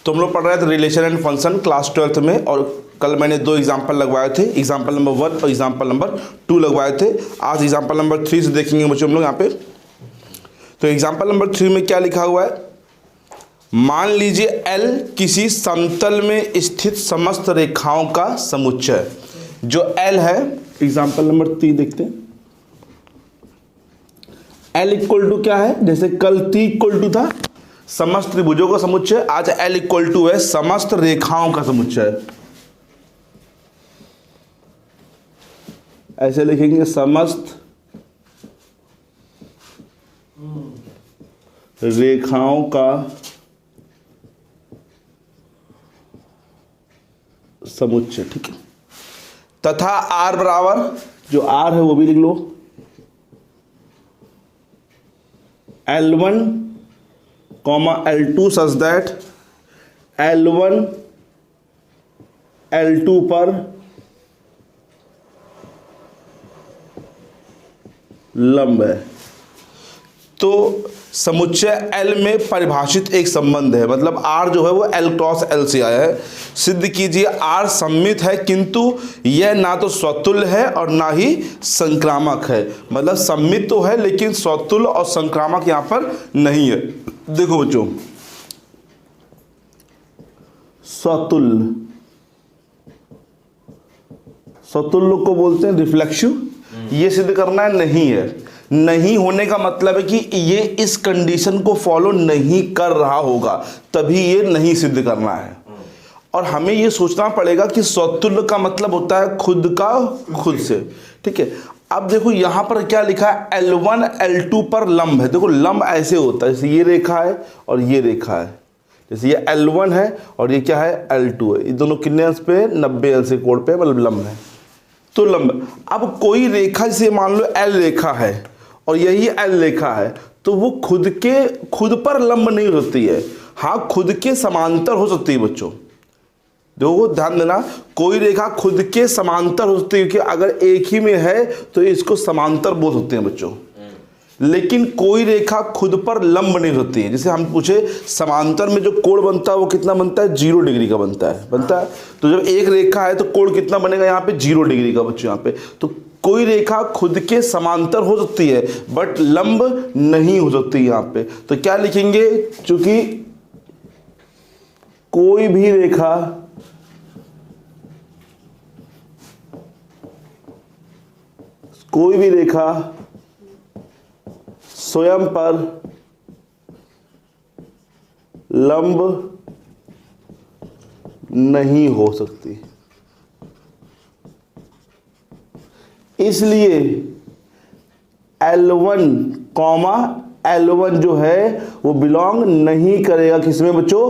तो हम लोग पढ़ रहे थे relation and function class 12th में, और कल मैंने 2 एग्जाम्पल लगवाए थे, एग्जाम्पल नंबर 1 और एग्जाम्पल नंबर 2 लगवाए थे। आज एग्जाम्पल नंबर 3 से देखेंगे बच्चों हम लोग यहाँ पे। तो एग्जाम्पल नंबर 3 में क्या लिखा हुआ है, मान लीजिए L किसी समतल में स्थित समस्त रेखाओं का समुच्चय। जो L है, एग्जाम्पल नंबर 3 देखते हैं। L इक्वल टू क्या है, जैसे कल T इक्वल टू था समस्त त्रिभुजों का समुच्चय, आज L इक्वल टू है समस्त रेखाओं का समुच्चय। ऐसे लिखेंगे, समस्त रेखाओं का समुच्चय, ठीक है। तथा R बराबर, जो R है वो भी लिख लो, L1, L2 such that L1 L2 पर लंब है। तो समुच्चय L में परिभाषित एक संबंध है, मतलब R जो है वो L क्रॉस L से आया है। सिद्ध कीजिए R सममित है, किंतु यह ना तो स्वतुल्य है और ना ही संक्रामक है। मतलब सममित तो है लेकिन स्वतुल्य और संक्रामक यहाँ पर नहीं है। देखो बच्चों, स्वतुल्य, स्वतुल्य को बोलते हैं रिफ्लेक्सिव। ये सिद्ध करना है नहीं है। नहीं होने का मतलब है कि ये इस कंडीशन को फॉलो नहीं कर रहा होगा, तभी ये नहीं सिद्ध करना है। और हमें ये सोचना पड़ेगा कि स्वतुल्य का मतलब होता है खुद का खुद से, ठीक है। अब देखो यहाँ पर क्या लिखा है, L1 L2 पर लंब है। देखो लंब ऐसे होता है, जैसे ये रेखा है और ये रेखा है, जैसे ये L1 है और ये क्या है L2 है। ये दोनों कितने अंश पे, 90 अंश के कोण पे, मतलब लंब है। तो लंब, अब कोई रेखा जैसे मान लो L रेखा है और यही L रेखा है, तो वो खुद पर लंब नहीं होती है। हाँ, खुद के समांतर हो सकती है बच्चों। देखो ध्यान देना, कोई रेखा खुद के समांतर हो सकती है, क्योंकि अगर एक ही में है तो इसको समांतर बोल सकते हैं बच्चों। लेकिन कोई रेखा खुद पर लंब नहीं होती है। जैसे हम पूछे समांतर में जो कोण बनता है वो कितना बनता है, 0 डिग्री का बनता है। तो जब एक रेखा है तो कोण कितना बनेगा यहाँ पे, 0 डिग्री का बच्चों यहाँ पे। तो कोई रेखा खुद के समांतर हो सकती है बट लंब नहीं हो सकती यहाँ पे। तो क्या लिखेंगे, चूंकि कोई भी रेखा स्वयं पर लंब नहीं हो सकती, इसलिए L1 जो है वो बिलोंग नहीं करेगा किसमें बच्चों,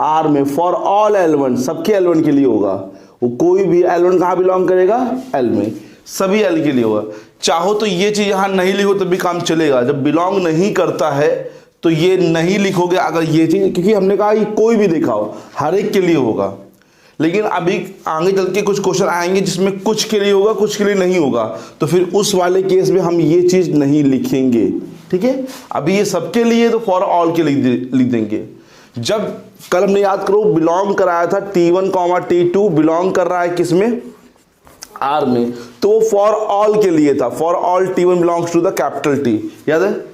R में। फॉर ऑल L1, सबके L1 के लिए होगा। वो कोई भी L1 कहाँ बिलोंग करेगा, L में, सभी L के लिए होगा। चाहो तो ये चीज यहां नहीं लिखो तो भी काम चलेगा। जब बिलोंग नहीं करता है तो ये नहीं लिखोगे अगर ये चीज, क्योंकि हमने कहा ये कोई भी देखा हो, हर एक के लिए होगा। लेकिन अभी आगे चल के कुछ क्वेश्चन आएंगे जिसमें कुछ के लिए होगा कुछ के लिए नहीं होगा, तो फिर उस वाले केस में हम ये चीज नहीं लिखेंगे, ठीक है। अभी ये सबके लिए तो फॉर ऑल के लिए लिख देंगे। जब कल हमने याद करो बिलोंग कराया था T1, T2 बिलोंग कर रहा है किसमें, R में, तो वो फॉर ऑल के लिए था। For all T1 belongs to the capital T, याद है।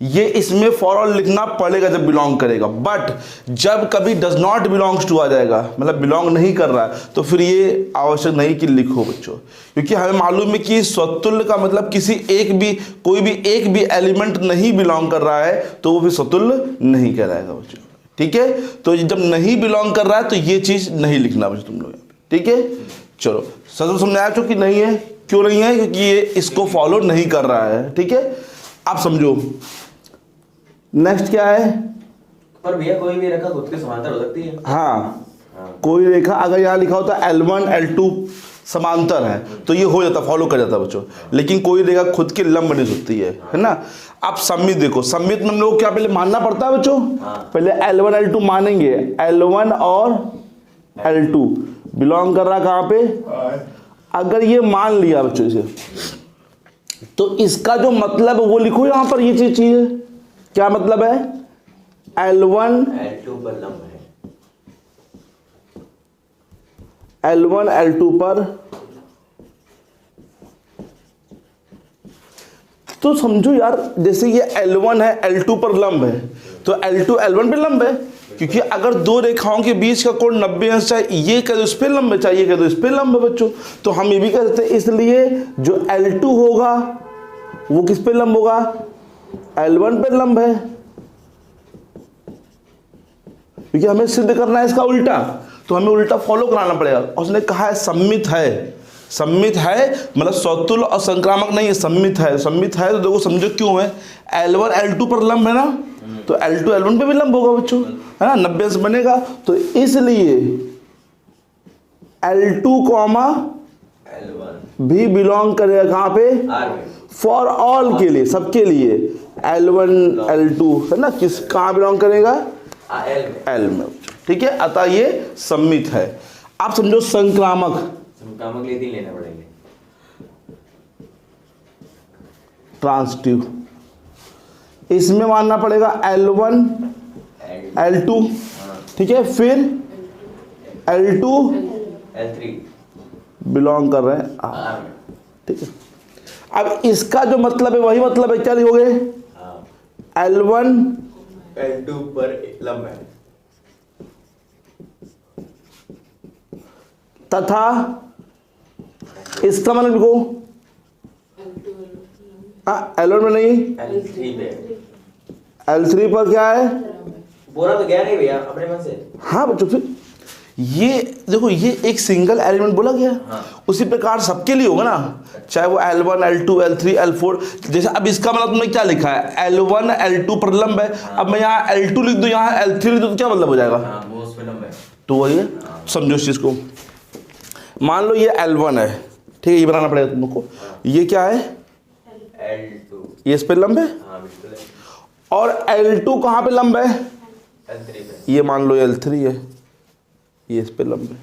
ये इसमें फॉर ऑल लिखना पड़ेगा जब बिलोंग करेगा। बट जब कभी डज नॉट बिलोंग्स टू आ जाएगा, मतलब बिलोंग नहीं कर रहा है, तो फिर ये आवश्यक नहीं कि लिखो बच्चों, क्योंकि हमें मालूम है कि स्वतुल्य का मतलब कोई भी एक भी एलिमेंट नहीं बिलोंग कर रहा है तो वो भी स्वतुल्य नहीं कहलाएगा बच्चों, ठीक है। तो जब नहीं बिलोंग कर रहा है तो ये चीज नहीं लिखना बच्चों तुम लोग, ठीक है। चलो सर समझ आया कि नहीं है, क्यों नहीं है, क्योंकि ये इसको फॉलो नहीं कर रहा है, ठीक है। आप समझो नेक्स्ट क्या है, पर भैया कोई भी रेखा खुद के समांतर हो सकती है। हाँ, कोई रेखा अगर यहाँ लिखा होता L1 L2 समांतर है तो ये हो जाता, फॉलो कर जाता बच्चों। लेकिन कोई रेखा खुद के लंब नहीं सकती है ना। आप सममित देखो, सममित में हम लोग क्या पहले मानना पड़ता है बच्चों, पहले L1 L2 मानेंगे। L1 और L2 बिलोंग कर रहा कहाँ पे, अगर ये मान लिया बच्चों इसे, तो इसका जो मतलब है वो लिखो यहां पर। ये चीज क्या मतलब है, L1 L2 पर लंब है, L1 L2 पर, तो समझो यार जैसे ये L1 है L2 पर लंब है, तो L2 L1 पे लंब है, क्योंकि अगर दो रेखाओं के बीच का कोण 90 अंश चाहे ये कह दो इस पे लंब है, चाहे ये कह दो इस पे लंब है बच्चों, तो हम ये भी कह सकते हैं। इसलिए जो L2 होगा वो किस पे लंब होगा, L1 पे लंब है, क्योंकि हमें सिद्ध करना है इसका उल्टा, तो हमें उल्टा फॉलो कराना पड़ेगा। और उसने कहा है सम्मित है, सम्मित है मतलब सौतुल्य और संक्रामक नहीं है, सम्मित है। सम्मित है तो देखो समझो क्यों है, L1 L2 पर लंब है ना, तो L2 L1 पे भी लंब होगा बच्चों, है ना, 90 अंश बनेगा, तो इसलिए L2 कॉमा L1 भी बिलोंग करेगा कहाँ पे, R में, फॉर ऑल के लिए, सबके लिए L1 L2 है ना, किस कहाँ बिलोंग करेगा, L में, L में, ठीक है। अतः ये सम्मित है। आप समझो संक्रामक, संक्रामक लिए 3 लेने पड़ेंगे। ट्रांसिटिव, इसमें मानना पड़ेगा L1 L2, ठीक है, फिर L2 L3 बिलोंग कर रहे हैं R में, ठीक है। अब इसका जो मतलब है वही मतलब है, क्या लिखोगे, L1 L2 पर लंब है, तथा इसका मतलब लिखो L1 में नहीं, L3 पे, L3 पर क्या है, बोला तो गया नहीं भैया अपने मन से। हाँ बच्चों, फिर ये देखो ये एक सिंगल एलिमेंट बोला गया, उसी प्रकार सबके लिए होगा ना, चाहे वो L1 L2 L3 L4, जैसे अब इसका मतलब तुमने क्या लिखा है, L1 L2 पर लंब है, अब मैं यहाँ L2 लिख दूँ, यहाँ L3 लिख दूँ, तो क्या मतलब हो जाएगा, हाँ वो उस पे लंब है, तो वही है। समझो इस चीज को, मान लो ये L1 है, ठीक है, ये बनाना पड़ेगा तुमको, ये क्या है L2 ये इस पे लंब है, हाँ बिल्कुल है, और L2 कहाँ पे लंब है, L3 पे, ये मान लो L3 है, ये इस पे लंब है,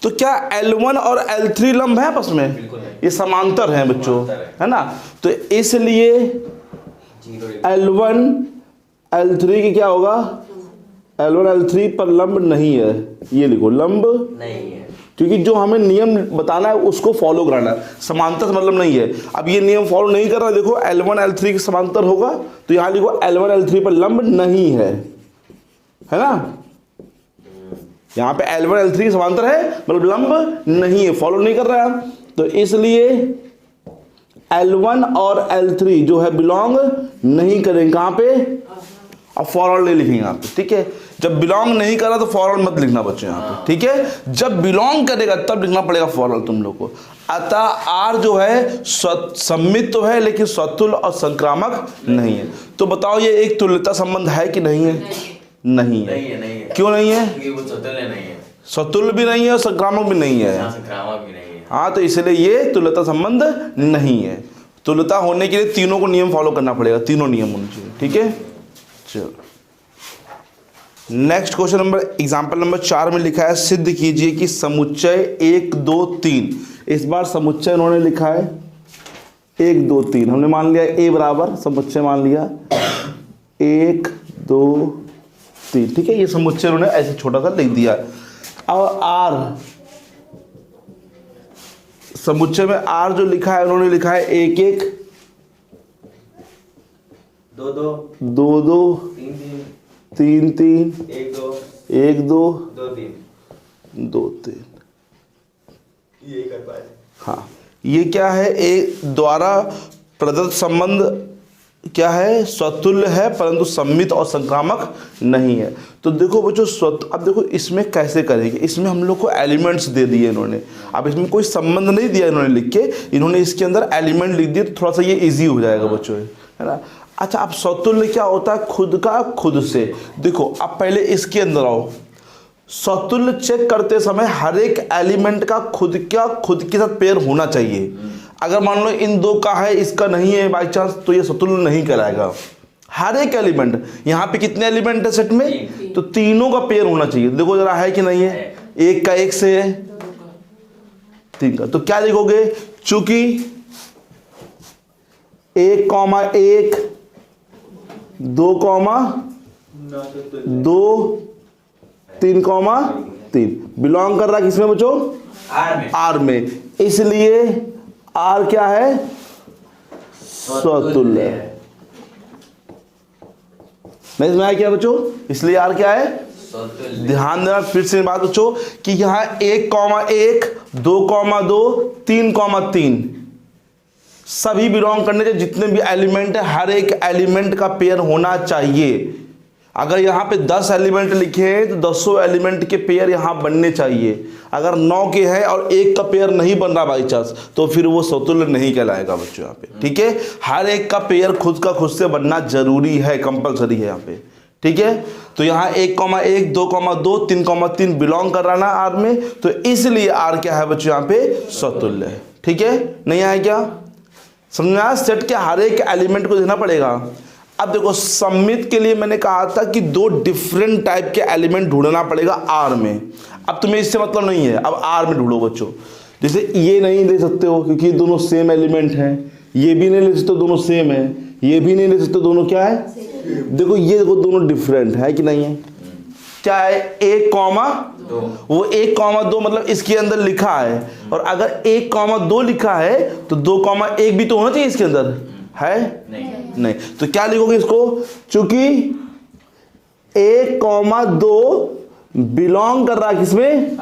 तो क्या L1 और L3 लंब है आपस में, बिल्कुल नहीं, ये समांतर हैं बच्चों, समांतर है। है ना, तो इसलिए 0 L1 L3 की क्या होगा, L1 L3 पर लंब नहीं है, ये लिखो लंब, नहीं है, क्योंकि जो हमें नियम बताना है उसको फॉलो कराना है, समांतर से मतलब नहीं है। अब ये नियम फॉलो नहीं कर रहा, देखो L1 L3 के समांतर होगा, तो यहाँ लिखो L1 L3 पर लंब नहीं है ना, यहाँ पे L1 L3 के समांतर है मतलब लंब नहीं है, फॉलो नहीं कर रहा है, तो इसलिए L1 और L3 जो है बिलोंग नहीं करेंगे कहाँ पे, अब फॉर ऑल नहीं लिखेंगे यहाँ पे, ठीक है। जब बिलोंग नहीं कर रहा तो फॉर ऑल मत लिखना बच्चों यहाँ पे, ठीक है, जब बिलोंग करेगा तब लिखना पड़ेगा फॉर ऑल तुम लोग को। अतः R जो है सम्मित तो है लेकिन स्वतुल्य और संक्रामक नहीं है। तो बताओ ये एक तुल्यता संबंध है कि नहीं है, नहीं है, नहीं है, क्यों नहीं है, क्योंकि वो स्वतुल्य नहीं है, स्वतुल्य भी नहीं है और संक्रामक भी नहीं है, संक्रामक भी नहीं है, हाँ, तो इसलिए ये तुल्यता संबंध नहीं है। तुल्यता होने के लिए तीनों को नियम फॉलो करना पड़ेगा, तीनों नियम होने चाहिए, ठीक है। चलो next question number example number 4 में लिखा है, सिद्ध कीजिए कि समुच्चय 1 2 3, इस बार समुच्चय उन्होंने लिखा है 1 2 3, हमने मान लिया A बराबर समुच्चय मान लिया 1 2 3, ठीक है, ये समुच्चय उन्होंने ऐसे छोटा सा लिख दिया। और R समुच्चय में R जो लिखा है उन्होंने लिखा है 1 1 2 2 2 2 3 3 1 2 1 2 2 3, 2 3, ये कर पाए, हाँ, ये क्या है, एक द्वारा प्रदत्त संबंध क्या है, स्वतुल्य है परंतु सम्मित और संक्रामक नहीं है। तो देखो बच्चों अब देखो इसमें कैसे करेंगे, इसमें हम लोग को एलिमेंट्स दे दिए इन्होंने, अब इसमें कोई संबंध नहीं दिया इन्होंने लिख के, इन्होंने इसके अंदर एलिमेंट लिख दिए, तो थोड़ा सा ये इजी हो जाएगा बच्चों, है ना। अच्छा, अब स्वतुल्य क्या होता है, खुद का खुद से। देखो अब पहले इसके अंदर आओ, स्वतुल्य चेक करते समय हर एक एलिमेंट का खुद के साथ पेयर होना चाहिए। अगर मान लो इन दो का है इसका नहीं है बाई चांस, तो ये स्वतुल्य नहीं कहलाएगा। हर एक एलिमेंट, यहाँ पे कितने एलिमेंट है सेट में, तो तीनों का पेयर होना चाहिए। देखो जरा है कि नहीं है, एक का एक से है, 3 का, तो क्या लिखोगे, चूंकि 1 1 2 2 3 3 3 बिलोंग कर रहा है किसमें बच्चों? आर में। आर में, इसलिए आर क्या है? स्वतुल्य है। नहीं समझ क्या बच्चों? इसलिए आर क्या है? स्वतुल्य। ध्यान देना फिर से बात बच्चों कि यहाँ 1,1 2,2 3,3 सभी बिलोंग करने के जितने भी एलिमेंट है हर एक एलिमेंट का पेयर होना चाहिए। अगर यहाँ पे 10 एलिमेंट लिखे हैं तो 10 एलिमेंट के पेयर यहाँ बनने चाहिए। अगर 9 के हैं और 1 का पेयर नहीं बन रहा बाई चांस तो फिर वो स्वतुल्य नहीं कहलाएगा बच्चों यहाँ पे। ठीक है, हर एक का पेयर खुद का खुद से बनना जरूरी है, कंपलसरी है यहाँ पे। ठीक है, तो यहाँ 1,1 2,2 3,3 बिलोंग कर रहा ना आर में, तो इसलिए आर क्या है बच्चों यहाँ पे? स्वतुल्य है। ठीक है, नहीं आया क्या समझना? सेट के हर एक एलिमेंट को देखना पड़ेगा। अब देखो सममित के लिए मैंने कहा था कि 2 डिफरेंट टाइप के एलिमेंट ढूंढना पड़ेगा आर में। अब तुम्हें इससे मतलब नहीं है, अब आर में ढूंढो बच्चों। जैसे ये नहीं ले सकते हो क्योंकि ये दोनों सेम एलिमेंट हैं, ये भी नहीं ले सकते दोनों सेम है, ये भी नहीं ले सकते दोनों क्या है? देखो ये देखो दोनों डिफरेंट है कि नहीं है? क्या है? 1,2 वो 1,2 मतलब इसके अंदर लिखा है, और अगर 1,2 लिखा है तो 2,1 भी तो होना चाहिए इसके अंदर, है नहीं। तो क्या लिखोगे इसको? चूंकि 1,2 बिलोंग कर रहा है किसमें?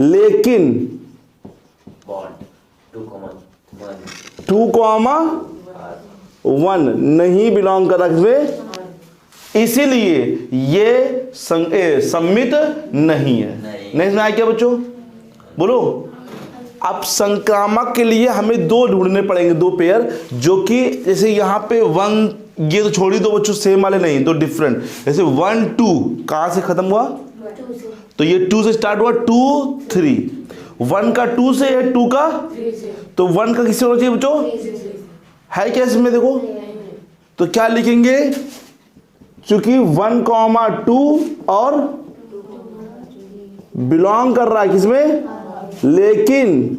लेकिन 2,1 नहीं बिलोंग कर रहा किसमें, इसीलिए ये सम्मित नहीं है। नहीं सुना क्या बच्चों? बोलो। अब संक्रामक के लिए हमें 2 ढूंढने पड़ेंगे, 2 पेयर, जो कि जैसे यहाँ पे 1, ये तो छोड़ ही दो बच्चों, सेम वाले नहीं, 2 डिफरेंट। जैसे 1 2 कहां से खत्म हुआ? तो ये 2 से स्टार्ट हुआ, 2 3, 1 का 2 से है, 2 का, तो 1 का किससे होना चाहिए बच्चों? है क्या इसमें? देखो तो क्या लिखेंगे? चूंकि 1,2 और बिलोंग कर रहा है किसमें, लेकिन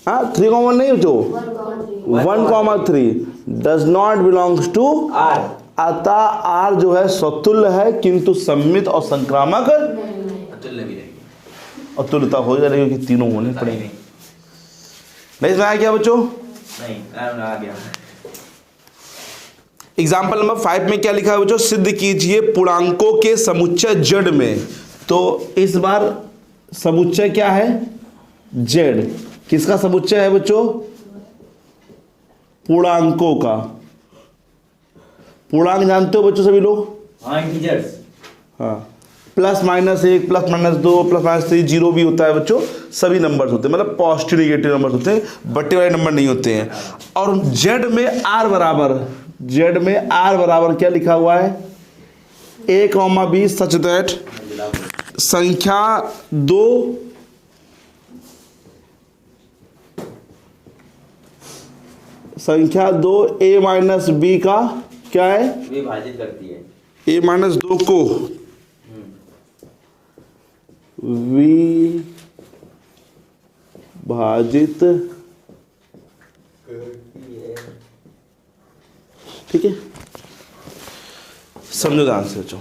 3,1 नहीं बच्चों, 1,3 does not belongs to R. अतः आर जो है स्वतुल्य है, किंतु सम्मित और संक्रामक अतुल्य भी रहेगी, अतुल्यता हो जाएगी क्योंकि तीनों होने पड़ेंगे। नहीं समझ आया क्या बच्चों? नहीं आ गया। एग्जाम्पल नंबर 5 में क्या लिखा है बच्चों? सिद्ध कीजिए पूर्णांकों के समुच्चय जेड में। तो इस बार समुच्चय क्या है? जेड। किसका समुच्चय है बच्चों? पूर्णांकों का। पूर्णांक जानते हो बच्चों सभी लोग? हाँ, इंटीजर्स। हाँ, +-1 +-2 +-3 जीरो भी होता है बच्चों, सभी नंबर्स होते हैं, मतलब पॉजिटिव नेगेटिव नंबर्स होते हैं, बटे वाले नंबर नहीं होते हैं। और जेड में आर बराबर क्या लिखा हुआ है? A, B सच दैट संख्या 2 A-B का क्या है? विभाजित करती है। A-2 को विभाजित, ठीक है, समझो ध्यान से बच्चों।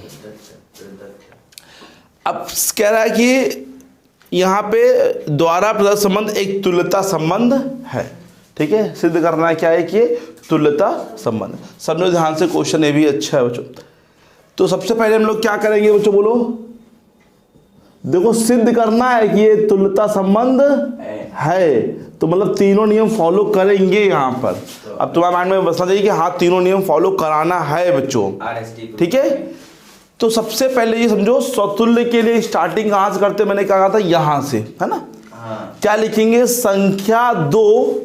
अब कह रहा है कि यहाँ पे द्वारा प्रदत्त संबंध एक तुल्यता संबंध है। ठीक है, सिद्ध करना है क्या है कि तुल्यता संबंध। समझो ध्यान से, क्वेश्चन ये भी अच्छा है बच्चों। तो सबसे पहले हम लोग क्या करेंगे बच्चों? बोलो। देखो सिद्ध करना है कि ये तुल्यता संबंध है, तो मतलब तीनों नियम फॉलो करेंगे यहाँ पर। अब तुम्हारे माइंड में बसना चाहिए कि हाँ तीनों नियम फॉलो कराना है बच्चों। ठीक है, तो सबसे पहले ये समझो स्वतुल्य के लिए स्टार्टिंग कहां से करते? मैंने कहा था यहां से, है ना? क्या लिखेंगे? संख्या 2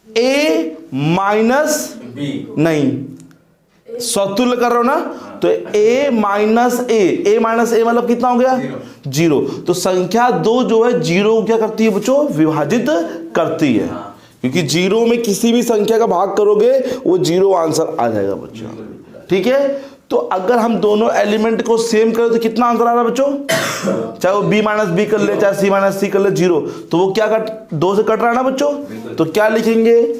A -B, नहीं स्वतुल्य कर रहे हो ना, तो A मतलब कितना हो गया? 0। तो संख्या 2 जो है 0 क्या करती है बच्चों? विभाजित करती है, क्योंकि 0 में किसी भी संख्या का भाग करोगे वो 0 आंसर आ जाएगा बच्चों। ठीक है, तो अगर हम दोनों एलिमेंट को सेम करें तो कितना आंसर आ रहा है बच्चों? चाहे वो B -B कर ले, चाहे C -C कर ले, 0। तो वो क्या 2 से कट रहा है ना बच्चों? तो क्या लिखेंगे?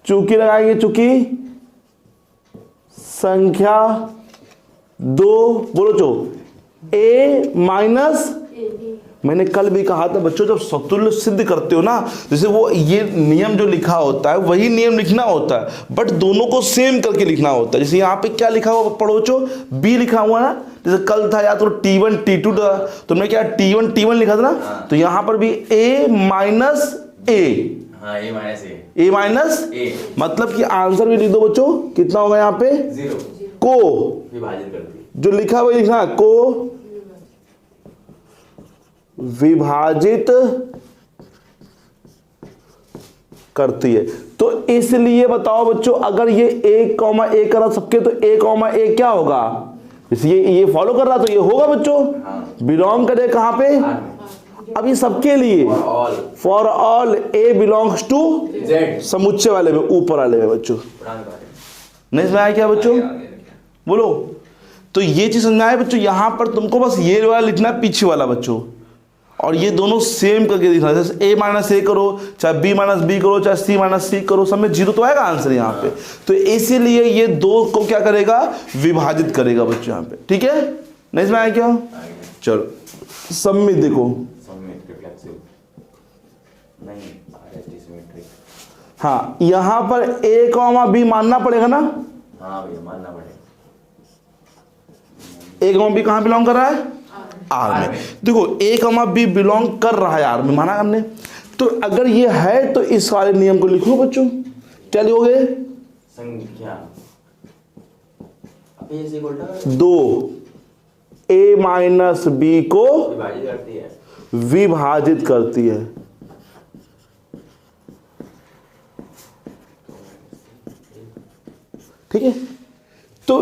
चूंकि लगाएंगे, चूंकि संख्या 2 बोलो जो a माइनस, मैंने कल भी कहा था बच्चों जब समतुल्य सिद्ध करते हो ना, जैसे वो ये नियम जो लिखा होता है वही नियम लिखना होता है, बट दोनों को सेम करके लिखना होता है। जैसे यहाँ पे क्या लिखा हुआ पढ़ो बच्चों, b लिखा हुआ ना, जैसे कल था या तो T1 T2 था, तुमने क्या T1 T1 लिखा था ना, तो यहाँ पर भी a minus a, a minus a, मतलब कि आंसर भी लिख दो बच्चों, कितना होगा यहाँ पे 0 को विभाजित करती है, जो लिखा हुआ लिखना को विभाजित करती है। तो इसलिए बताओ बच्चों अगर ये a कॉमा a करा सबके, तो a कॉमा a क्या होगा, इसलिए ये फॉलो कर रहा तो ये होगा बच्चों, बिलोंग करे कहां पे, अब ये सबके लिए for all a belongs to समुच्चय वाले में, ऊपर वाले में बच्चों, नहीं समझ आया क्या बच्चों, बोलो। तो ये चीज समझ आए बच्चों, यहां पर तुमको बस ये वाला लिखना है पीछे वाला बच्चों, और ये दोनों सेम करके दिखना, जैसे a माइनस a करो, चाहे b माइनस b करो, चाहे c माइनस c करो, सब में 0 तो आएगा आंसर यहाँ पे। तो इसीलिए ये 2 को क्या करेगा, विभाजित करेगा बच्चों यहाँ पे, ठीक है, नहीं समझ आया क्या, चलो सम्मित देखो, हाँ यहाँ पर a कॉमा b मानना पड़ेगा ना, हाँ भैया मानना पड़ेगा, a कॉमा b कहाँ बिलोंग कर रहा है, आर में। देखो a कॉमा b बिलोंग कर रहा है आर में, माना हमने, तो अगर ये है तो इस वाले नियम को लिखो बच्चों, क्या लिखोगे, संख्या 2 a माइनस b को विभाजित करती है, ठीक है। तो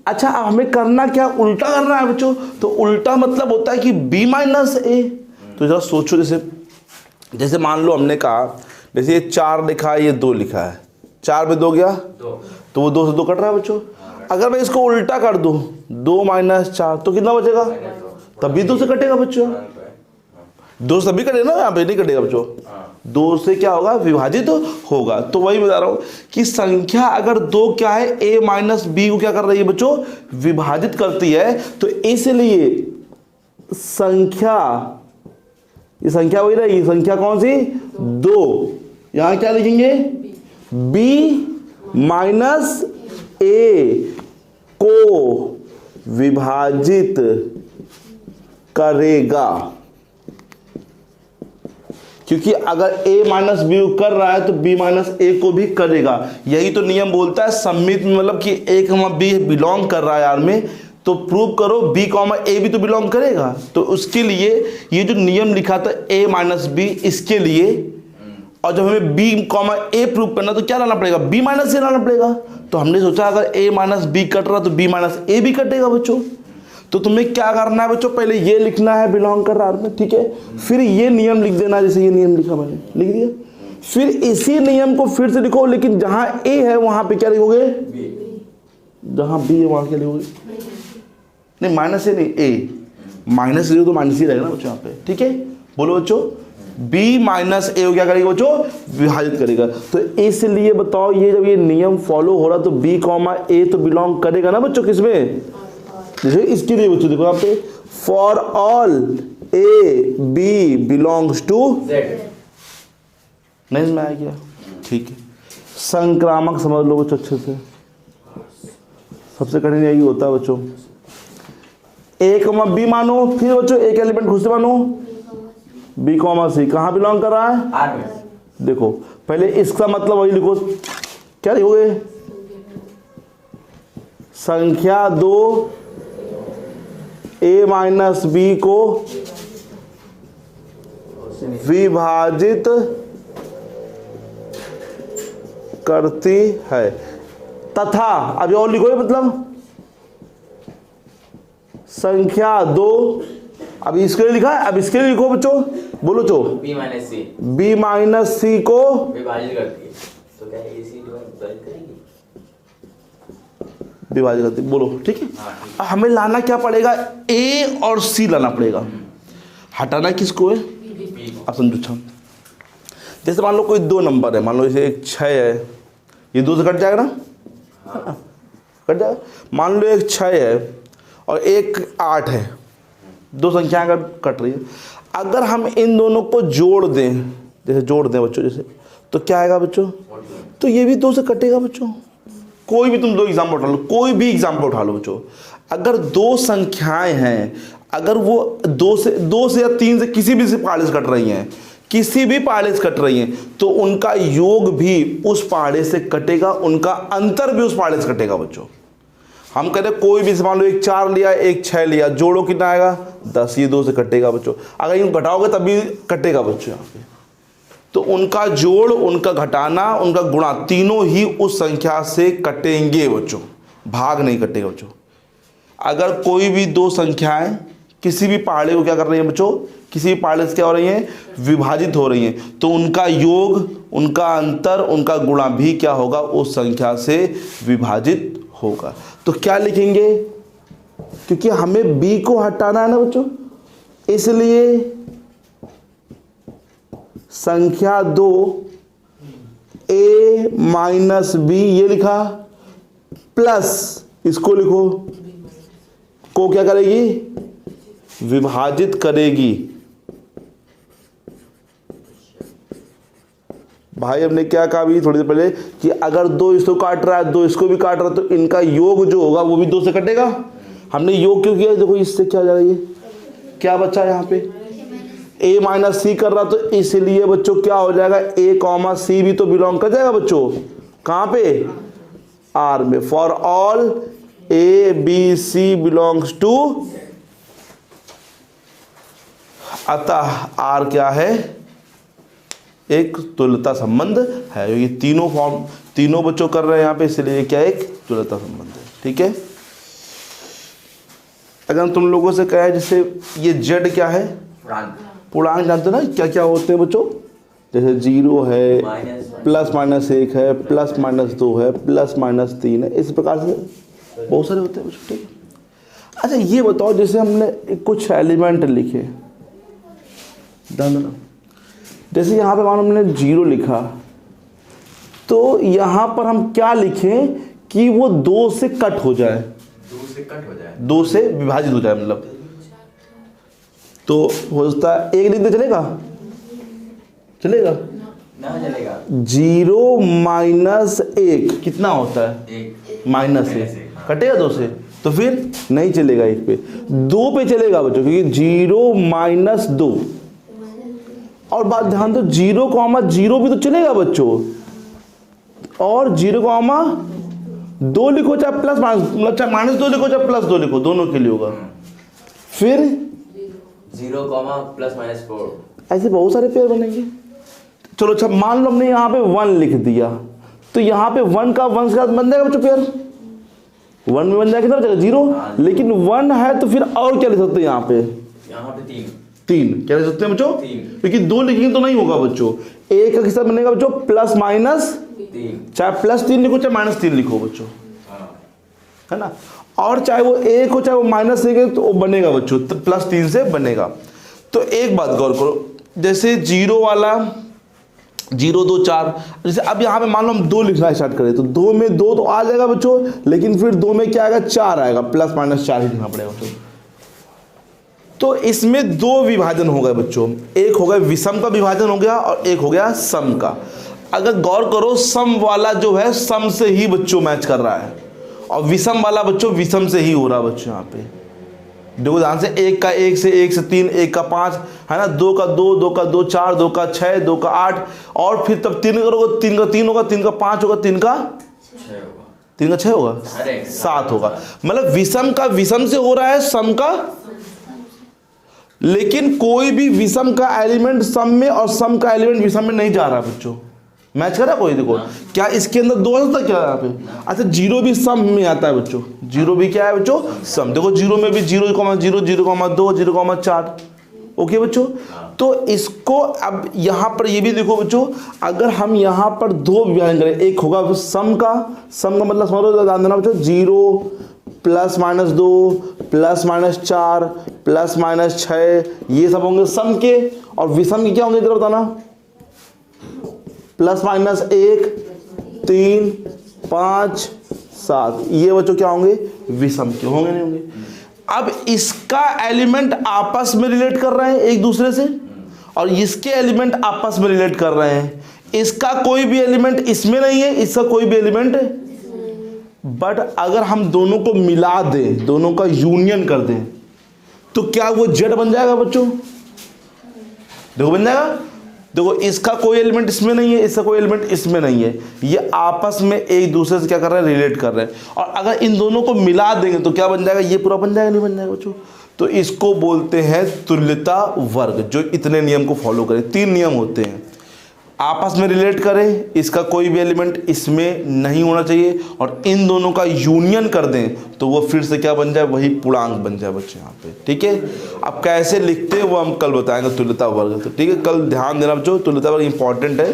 अच्छा अब हमें करना क्या, उल्टा करना है बच्चों, तो उल्टा मतलब होता है कि b माइनस a। तो जरा सोचो, जैसे मान लो हमने कहा जैसे ये 4 लिखा है, ये 2 लिखा है, 4 में 2 गया, तो वो 2 से 2 कट रहा है बच्चों। अगर मैं इसको उल्टा कर दूं 2 माइनस 4 तो कितना बचेगा, तभी 2 से कटेगा बच्चों, 2 से तभी कटेगा ना, यहाँ पे नहीं कटेगा बच्चों, 2 से क्या होगा, विभाजित होगा। तो वही बता रहा हूं कि संख्या अगर 2 क्या है, a माइनस b को क्या कर रही है बच्चों, विभाजित करती है। तो इसलिए संख्या, ये संख्या वही रहेगी, संख्या कौन सी, 2, यहां क्या लिखेंगे, b माइनस a को विभाजित करेगा, क्योंकि अगर a माइनस बी कर रहा है तो b माइनस a को भी करेगा। यही तो नियम बोलता है सम्मित, मतलब कि a कॉमा b बिलोंग कर रहा है यार में, तो प्रूव करो b कॉमा a भी तो बिलोंग करेगा। तो उसके लिए ये जो नियम लिखा था a माइनस b, इसके लिए, और जब हमें b कॉमा a प्रूव करना तो क्या लाना पड़ेगा, b माइनस a लाना पड़ेगा। तो हमने सोचा अगर a माइनस b कट रहा तो b माइनस a भी कटेगा बच्चों। तो तुम्हें क्या करना है बच्चों, पहले ये लिखना है बिलोंग कर रहा है, ठीक है, फिर ये नियम लिख देना, जैसे ये नियम लिखा मैंने लिख दिया, फिर इसी नियम को फिर से लिखो, लेकिन जहां a है वहां पे क्या लिखोगे, जहां b है वहां क्या लिखोगे, नहीं माइनस a नहीं, a माइनस a तो माइनस ही रहेगा ना बच्चों यहाँ पे, ठीक है। बोलो बच्चों, b माइनस a को क्या करेगा बच्चों, विभाजित करेगा। तो इसलिए बताओ ये जब ये नियम फॉलो हो रहा तो b कॉमा a तो बिलोंग करेगा ना बच्चों किसमें, जैसे इसके लिए बच्चों देखो यहाँ पे, for all a b belongs to z, नहीं समझ आया क्या, ठीक है। संक्रामक समझ लो बच्चों अच्छे से, सबसे कठिन यही होता है बच्चों। a कॉमा b मानो, फिर बच्चों एक एलिमेंट खुद से मानो, b कॉमा c कहाँ बिलोंग कर रहा है, आर में। देखो पहले इसका मतलब वही लिखो, क्या लिखोगे, संख्या 2 a माइनस b को विभाजित करती है, तथा अभी और लिखो, मतलब संख्या 2, अब इसके लिए लिखा है, अब इसके लिए लिखो बच्चों, बोलो चो, b माइनस c को विभाजित करती है, तो क्या ये c विभाजित करेगी, विभाजित करती, बोलो ठीक है। हमें लाना क्या पड़ेगा, a और c लाना पड़ेगा, हटाना किसको है, अब समझो। जैसे मान लो कोई 2 नंबर है, मान लो जैसे एक 6 है, ये 2 से कट जाएगा ना, कट जाएगा। मान लो एक 6 है और एक 8 है, दो संख्याएं अगर कट रही है, अगर हम इन दोनों को जोड़ दें, जैसे जोड़ दें बच्चों जैसे, तो क्या आएगा बच्चों? तो ये भी 2 से कटेगा बच्चों। कोई भी तुम 2 एग्जाम्पल उठा लो, कोई भी एग्जाम्पल उठा लो बच्चों, अगर 2 संख्याएं हैं, अगर वो 2 से या 3 से किसी भी से पहाड़े से कट रही हैं, किसी भी पहाड़े से कट रही हैं, तो उनका योग भी उस पहाड़े से कटेगा, उनका अंतर भी उस पहाड़े से कटेगा बच्चों। हम कहते हैं कोई भी, मान लो एक 4 लिया, एक 6 लिया, जोड़ो कितना आएगा? 10, ये 2 से कटेगा बच्चों। अगर यूँ घटाओगे तब भी कटेगा बच्चों यहाँ पे। तो उनका जोड़, उनका घटाना, उनका गुणा, तीनों ही उस संख्या से कटेंगे बच्चों, भाग नहीं कटेगा बच्चों। अगर कोई भी 2 संख्याएं किसी भी पहाड़े को क्या कर रही हैं बच्चों? किसी भी पहाड़े से क्या हो रही हैं? विभाजित हो रही हैं, तो उनका योग, उनका अंतर, उनका गुणा भी क्या होगा? उस संख्या से विभाजित होगा। तो क्या लिखेंगे? क्योंकि हमें b को हटाना है ना बच्चों, इसलिए संख्या 2 a माइनस b ये लिखा, प्लस इसको लिखो, को क्या करेगी? विभाजित करेगी। भाई हमने क्या कहा अभी थोड़ी देर पहले कि अगर 2 इसको काट रहा है, 2 इसको भी काट रहा है, तो इनका योग जो होगा वो भी 2 से कटेगा। हमने योग क्यों किया? देखो इससे क्या हो जाएगा, ये क्या बचा यहाँ पे? a माइनस सी कर रहा, तो इसलिए बच्चों क्या हो जाएगा? a कॉमा सी भी तो बिलोंग कर जाएगा बच्चों, कहाँ पे? R में। For all a b c belongs to, अतः R क्या है? एक तुल्यता संबंध है। ये तीनों फॉर्म, तीनों बच्चों कर रहे हैं यहाँ पे, इसलिए क्या एक तुल्यता संबंध है। ठीक है। अगर तुम लोगों से कहे जैसे ये z क्या है? पूर्णांक जानते हो ना क्या क्या होते हैं बच्चों? जैसे 0 है, प्लस माइनस 1 है, प्लस माइनस 2 है, प्लस माइनस 3 है, इस प्रकार से बहुत सारे होते हैं बच्चों। ठीक है। अच्छा ये बताओ, जैसे हमने कुछ एलिमेंट लिखे, जैसे यहाँ पे मान हमने 0 लिखा, तो यहाँ पर हम क्या लिखें कि वो 2 से कट हो जाए? 2 से कट हो जाए, 2 से विभाजित हो जाए, मतलब तो हो सकता है 1 लिख दे, चलेगा? चलेगा ना? चलेगा। 0 माइनस 1 कितना होता है? 1 माइनस 1 कटेगा 2 से, तो फिर नहीं चलेगा 1 पे, 2 पे चलेगा बच्चों, क्योंकि 0 माइनस 2। और बात ध्यान दो, 0 कॉमा 0 भी तो चलेगा बच्चों, और 0 कॉमा 2 लिखो, चाहे प्लस माइनस, चाहे माइनस 2 लिखो, चाहे प्लस 2 लिखो, दोनों के लिए होगा। फिर 0 कॉमा प्लस माइनस 4, ऐसे बहुत सारे पेयर बनेंगे। चलो अच्छा मान लो हमने यहाँ पे 1 लिख दिया, तो यहाँ पे 1 का 1 के साथ बन जाएगा बच्चों पेयर, 1 में बन जाएगा, कितना बचेगा? 0। लेकिन 1 है तो फिर और क्या लिख सकते हैं यहाँ पे? 3 क्या लिख सकते हैं बच्चों? क्योंकि 2 लिखेंगे तो नहीं होगा बच्चों। 1 का कितना बनेगा बच्चों? प्लस माइनस 3, चाहे प्लस 3 लिखो, चाहे माइनस 3 लिखो बच्चों, है ना। और चाहे वो 1 हो, चाहे वो माइनस 1 है, तो वो बनेगा बच्चों, तो प्लस 3 से बनेगा। तो एक बात गौर करो, जैसे 0 वाला 0 2 4, जैसे अब यहाँ पे मान लो हम 2 लिखना स्टार्ट करें, तो 2 में 2 तो आ जाएगा बच्चों, लेकिन फिर 2 में क्या आएगा? 4 आएगा, प्लस माइनस 4 ही लिखना पड़ेगा बच्चों। तो इसमें 2 विभाजन हो गए बच्चों, एक हो गया विषम का विभाजन हो गया, और एक हो गया सम का। अगर गौर करो, सम वाला जो है सम से ही बच्चों मैच कर रहा है, और विषम वाला बच्चों विषम से ही हो रहा है बच्चों। यहाँ पे देखो ध्यान से, 1 का 1 से 1 से 3, 1 का 5 है ना, 2 का 2, 2 का 2 4, 2 का 6, 2 का 8, और फिर तब 3 करोगे, 3 का 3 होगा, 3 का 5 होगा, 3 का 6 होगा, 7 होगा। मतलब विषम का विषम से हो रहा है, सम का, लेकिन कोई भी विषम का एलिमेंट सम में और सम का एलिमेंट विषम में नहीं जा रहा बच्चों, मैच कर रहा कोई? देखो क्या इसके अंदर 2 आ सकता क्या यहाँ पे? अच्छा 0 भी सम में आता है बच्चों, 0 भी क्या है बच्चों? सम। देखो 0 में भी 0, 0, 0, 2, 0, 4, ओके बच्चों। तो इसको अब यहाँ पर ये भी देखो बच्चों, अगर हम यहाँ पर 2 विभाजन करें, एक होगा सम का मतलब समझो, ध्यान देना बच्चों, 0 plus minus 2 plus minus 4 plus minus 6, ये सब होंगे सम के, और विषम के क्या होंगे इधर बताना? प्लस माइनस 1 3 5 7, ये बच्चों क्या होंगे? विषम के होंगे, नहीं होंगे? अब इसका एलिमेंट आपस में रिलेट कर रहे हैं एक दूसरे से, और इसके एलिमेंट आपस में रिलेट कर रहे हैं। इसका कोई भी एलिमेंट इसमें नहीं है, इसका कोई भी एलिमेंट, बट अगर हम दोनों को मिला दें, दोनों का यूनियन कर दें, तो क्या वो जेड बन जाएगा बच्चों? देखो बन जाएगा। देखो इसका कोई एलिमेंट इसमें नहीं है, इसका कोई एलिमेंट इसमें नहीं है, ये आपस में एक दूसरे से क्या कर रहे हैं, रिलेट कर रहे हैं। और अगर इन दोनों को मिला देंगे तो क्या बन जाएगा, ये पूरा बन जाएगा, नहीं बन जाएगा बच्चों? तो इसको बोलते हैं तुल्यता वर्ग, जो इतने नियम को फॉलो करे। 3 नियम होते हैं, आपस में रिलेट करें, इसका कोई भी एलिमेंट इसमें नहीं होना चाहिए, और इन दोनों का यूनियन कर दें तो वो फिर से क्या बन जाए, वही पूर्णांक बन जाए बच्चे यहाँ पे। ठीक है, अब कैसे लिखते हैं वो हम कल बताएंगे, तुल्यता वर्ग। तो ठीक है, कल ध्यान देना बच्चों, तुल्यता वर्ग इंपॉर्टेंट है।